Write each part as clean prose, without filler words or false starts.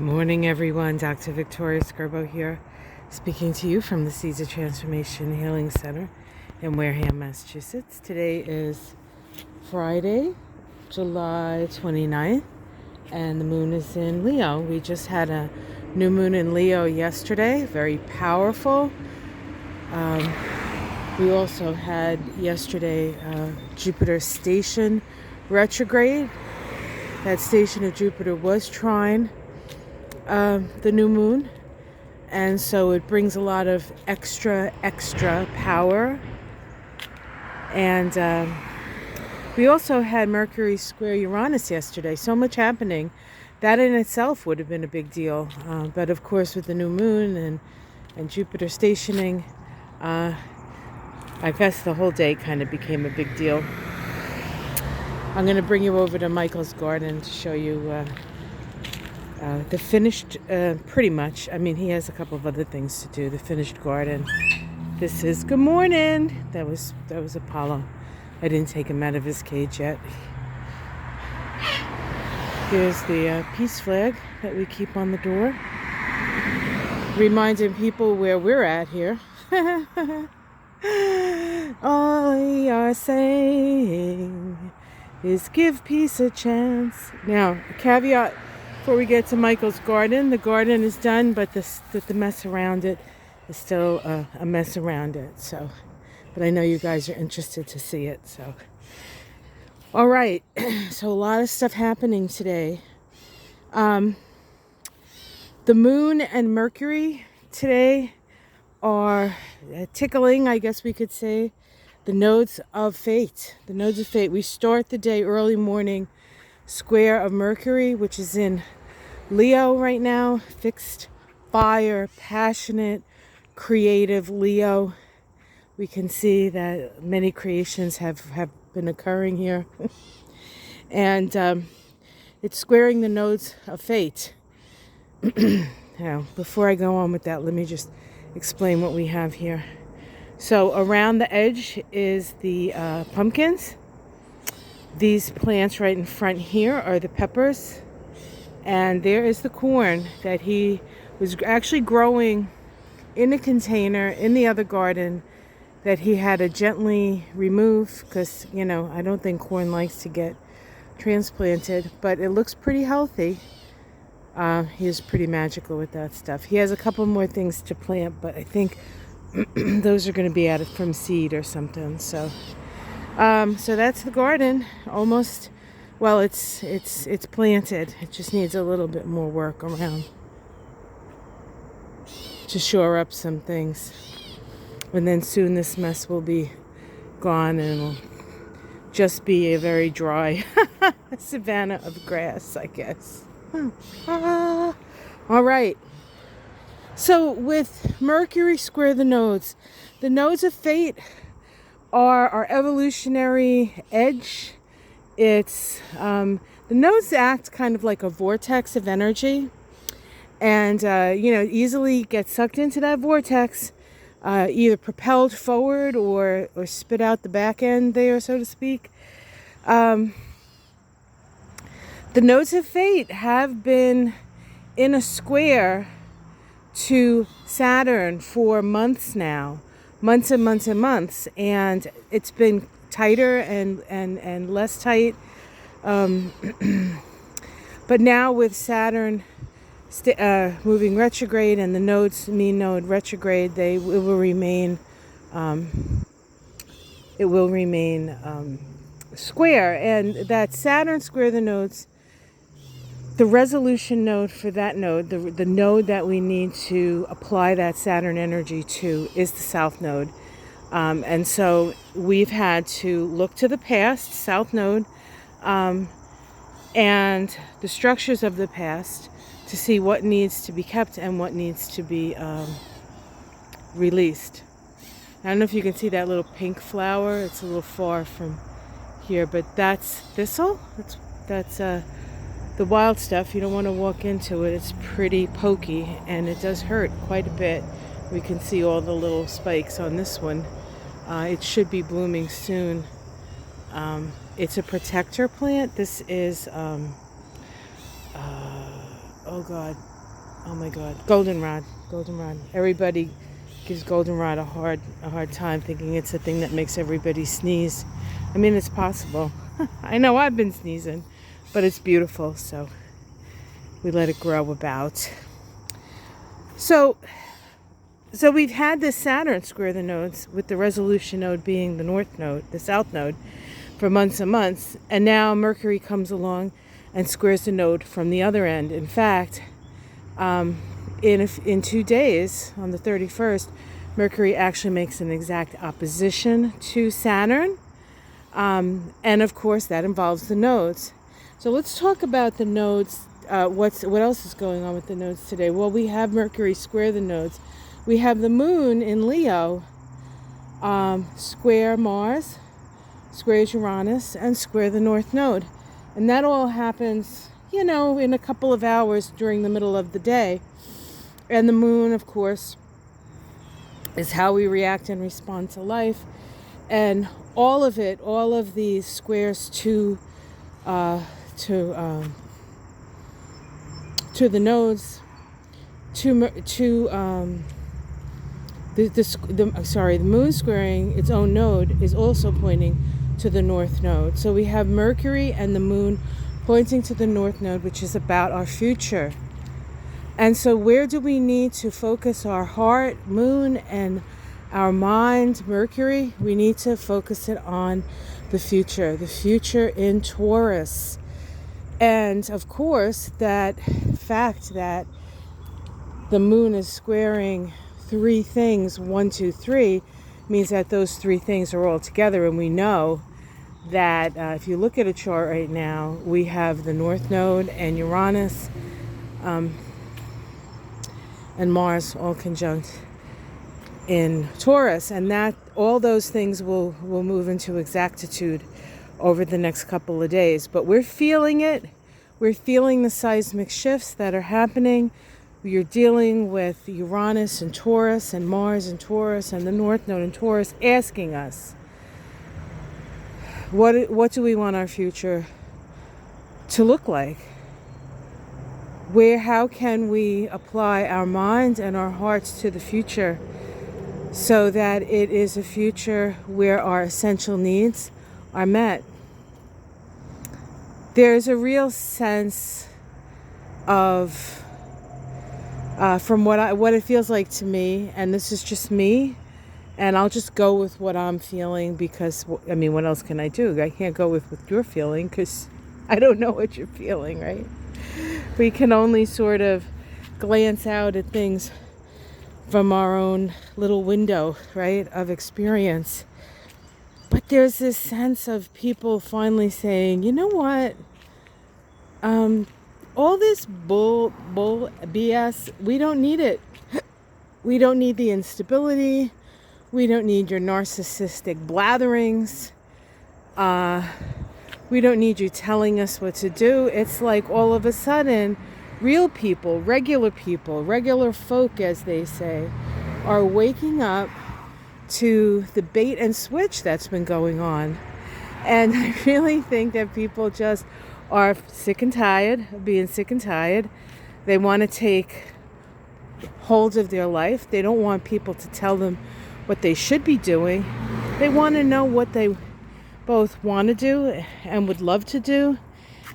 Morning, everyone. Dr. Victoria Skirbo here, speaking to you from the Seeds of Transformation Healing Center in Wareham, Massachusetts. Today is Friday, July 29th, and the moon is in Leo. We just had a new moon in Leo yesterday, very powerful. We also had yesterday Jupiter station retrograde. That station of Jupiter was trine the new moon, and so it brings a lot of extra power. And we also had Mercury square Uranus yesterday. So much happening. That in itself would have been a big deal, but of course with the new moon and Jupiter stationing, I guess the whole day kind of became a big deal. I'm going to bring you over to Michael's garden to show you the finished, pretty much. I mean, he has a couple of other things to do. The finished garden. This is good morning. That was Apollo. I didn't take him out of his cage yet. Here's the peace flag that we keep on the door, reminding people where we're at here. All we are saying is give peace a chance. Now, a caveat before we get to Michael's garden. The garden is done, but the mess around it is still a mess around it. So, but I know you guys are interested to see it. So, all right. So a lot of stuff happening today. The moon and Mercury today are tickling, I guess we could say, the nodes of fate. The nodes of fate. We start the day early morning square of Mercury, which is in Leo right now. Fixed fire, passionate, creative Leo. We can see that many creations have been occurring here. And it's squaring the nodes of fate. Now, before I go on with that, let me just explain what we have here. So around the edge is the pumpkins. These plants right in front here are the peppers. And there is the corn that he was actually growing in a container in the other garden that he had to gently remove because, you know, I don't think corn likes to get transplanted, but it looks pretty healthy. He is pretty magical with that stuff. He has a couple more things to plant, but I think those are going to be added from seed or something. So that's the garden. Almost, well, it's planted. It just needs a little bit more work around to shore up some things. And then soon this mess will be gone and it'll just be a very dry savanna of grass, I guess. All right. So with Mercury square the nodes of fate are our evolutionary edge. It's the nodes act kind of like a vortex of energy, and easily get sucked into that vortex, either propelled forward or spit out the back end there, so to speak. The nodes of fate have been in a square to Saturn for months now, months and months and months, and it's been tighter and less tight. But now with Saturn moving retrograde and the nodes, mean node retrograde, it will remain square. And that Saturn square the nodes, the resolution node for that node, the node that we need to apply that Saturn energy to, is the South node. And so we've had to look to the past, South node, and the structures of the past to see what needs to be kept and what needs to be released. I don't know if you can see that little pink flower. It's a little far from here, but that's thistle. That's the wild stuff. You don't want to walk into it. It's pretty pokey and it does hurt quite a bit. We can see all the little spikes on this one. It should be blooming soon. It's a protector plant. This is oh God, Oh my God, goldenrod, goldenrod. Everybody gives goldenrod a hard time, thinking it's a thing that makes everybody sneeze. I mean, it's possible. I know I've been sneezing, but it's beautiful, so we let it grow about. So we've had this Saturn square the nodes, with the resolution node being the north node, the south node, for months and months, and now Mercury comes along and squares the node from the other end. In fact, in 2 days, on the 31st, Mercury actually makes an exact opposition to Saturn, and of course that involves the nodes. So let's talk about the nodes. What else is going on with the nodes today? Well, we have Mercury square the nodes. We have the moon in Leo square Mars, squares Uranus, and square the north node. And that all happens, in a couple of hours during the middle of the day. And the moon, of course, is how we react and respond to life. And all of these squares to the nodes, the moon squaring its own node is also pointing to the north node. So we have Mercury and the moon pointing to the north node, which is about our future. And so where do we need to focus our heart, moon, and our mind, Mercury? We need to focus it on the future in Taurus. And of course, that fact that the moon is squaring 3 things, 1, 2, 3, means that those 3 things are all together. And we know that if you look at a chart right now, we have the north node and Uranus and Mars all conjunct in Taurus, and that all those things will move into exactitude over the next couple of days. But we're feeling it. We're feeling the seismic shifts that are happening. You're dealing with Uranus and Taurus and Mars and Taurus and the North Node and Taurus asking us, what do we want our future to look like? How can we apply our minds and our hearts to the future so that it is a future where our essential needs are met? There's a real sense of from what it feels like to me, and this is just me, and I'll just go with what I'm feeling, because what else can I do? I can't go with what you're feeling because I don't know what you're feeling, right? We can only sort of glance out at things from our own little window, right, of experience. But there's this sense of people finally saying, you know what? All this bull BS, we don't need it. We don't need the instability. We don't need your narcissistic blatherings. We don't need you telling us what to do. It's like all of a sudden, real people, regular folk, as they say, are waking up to the bait and switch that's been going on. And I really think that people just are sick and tired of being sick and tired. They want to take hold of their life. They don't want people to tell them what they should be doing. They want to know what they both want to do and would love to do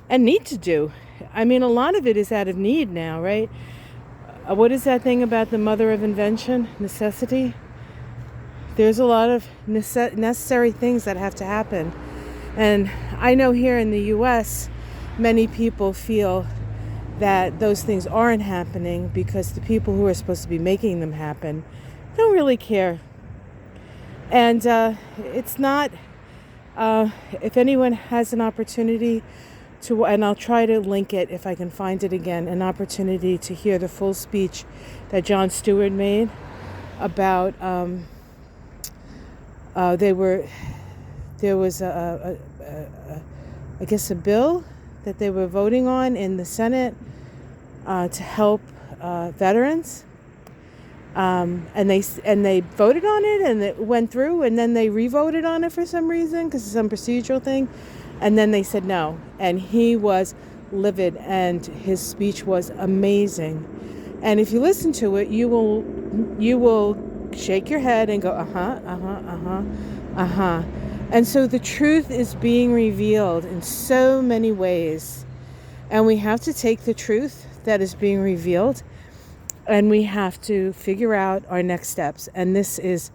and need to do. A lot of it is out of need now, right? What is that thing about the mother of invention? Necessity. There's a lot of necessary things that have to happen. And I know here in the U.S., many people feel that those things aren't happening because the people who are supposed to be making them happen don't really care. And it's not, if anyone has an opportunity to, and I'll try to link it if I can find it again, an opportunity to hear the full speech that Jon Stewart made about, there was I guess a bill that they were voting on in the Senate to help veterans, and they voted on it, and it went through, and then they re-voted on it for some reason because it's some procedural thing, and then they said no, and he was livid, and his speech was amazing. And if you listen to it, you will shake your head and go, uh-huh, uh-huh, uh-huh, uh-huh. And so the truth is being revealed in so many ways. And we have to take the truth that is being revealed and we have to figure out our next steps. And this is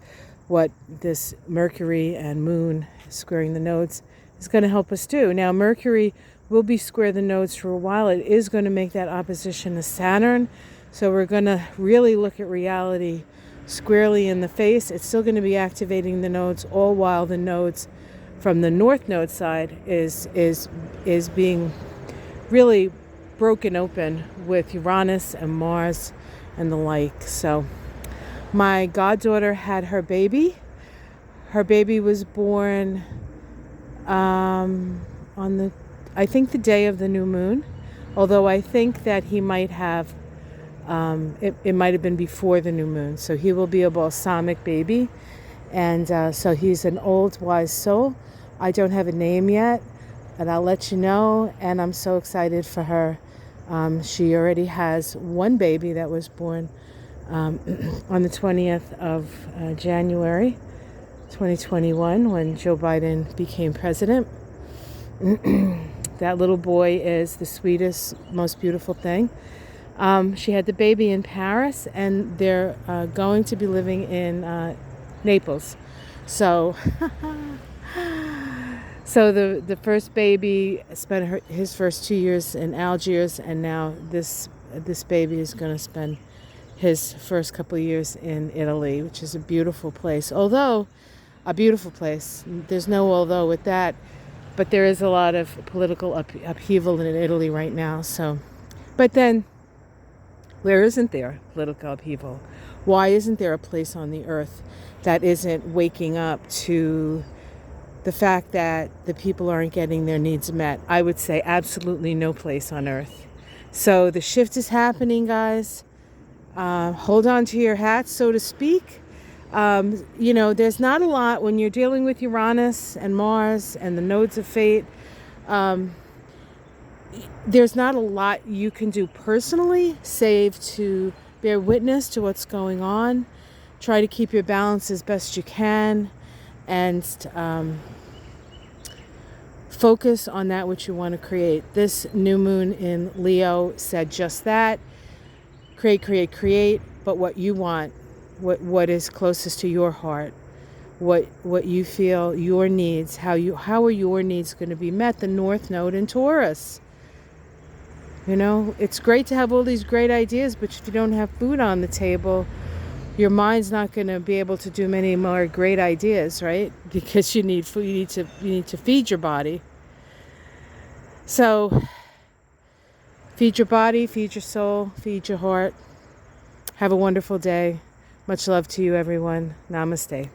what this Mercury and Moon squaring the nodes is going to help us do. Now, Mercury will be square the nodes for a while. It is going to make that opposition to Saturn. So we're going to really look at reality squarely in the face. It's still going to be activating the nodes, all while the nodes from the North Node side is being really broken open with Uranus and Mars and the like. So my goddaughter had her baby. Her baby was born on I think the day of the new moon, although I think that he might have it might have been before the new moon. So he will be a balsamic baby. And so he's an old, wise soul. I don't have a name yet, and I'll let you know. And I'm so excited for her. She already has one baby that was born on the 20th of January, 2021, when Joe Biden became president. That little boy is the sweetest, most beautiful thing. She had the baby in Paris, and they're going to be living in Naples. So, so the first baby spent his first 2 years in Algiers, and now this baby is going to spend his first couple of years in Italy, which is a beautiful place. Although, a beautiful place. There's no although with that, but there is a lot of political upheaval in Italy right now. So, but then, where isn't there political upheaval? Why isn't there a place on the earth that isn't waking up to the fact that the people aren't getting their needs met? I would say absolutely no place on earth. So the shift is happening, guys. Hold on to your hats, so to speak. There's not a lot when you're dealing with Uranus and Mars and the nodes of fate. There's not a lot you can do personally, save to bear witness to what's going on. Try to keep your balance as best you can, and focus on that which you want to create. This new moon in Leo said just that. Create, but what you want, what is closest to your heart, what you feel, your needs, how are your needs going to be met? The North Node in Taurus. It's great to have all these great ideas, but if you don't have food on the table, your mind's not going to be able to do many more great ideas, right? Because you need food, you need to feed your body. So, feed your body, feed your soul, feed your heart. Have a wonderful day. Much love to you, everyone. Namaste.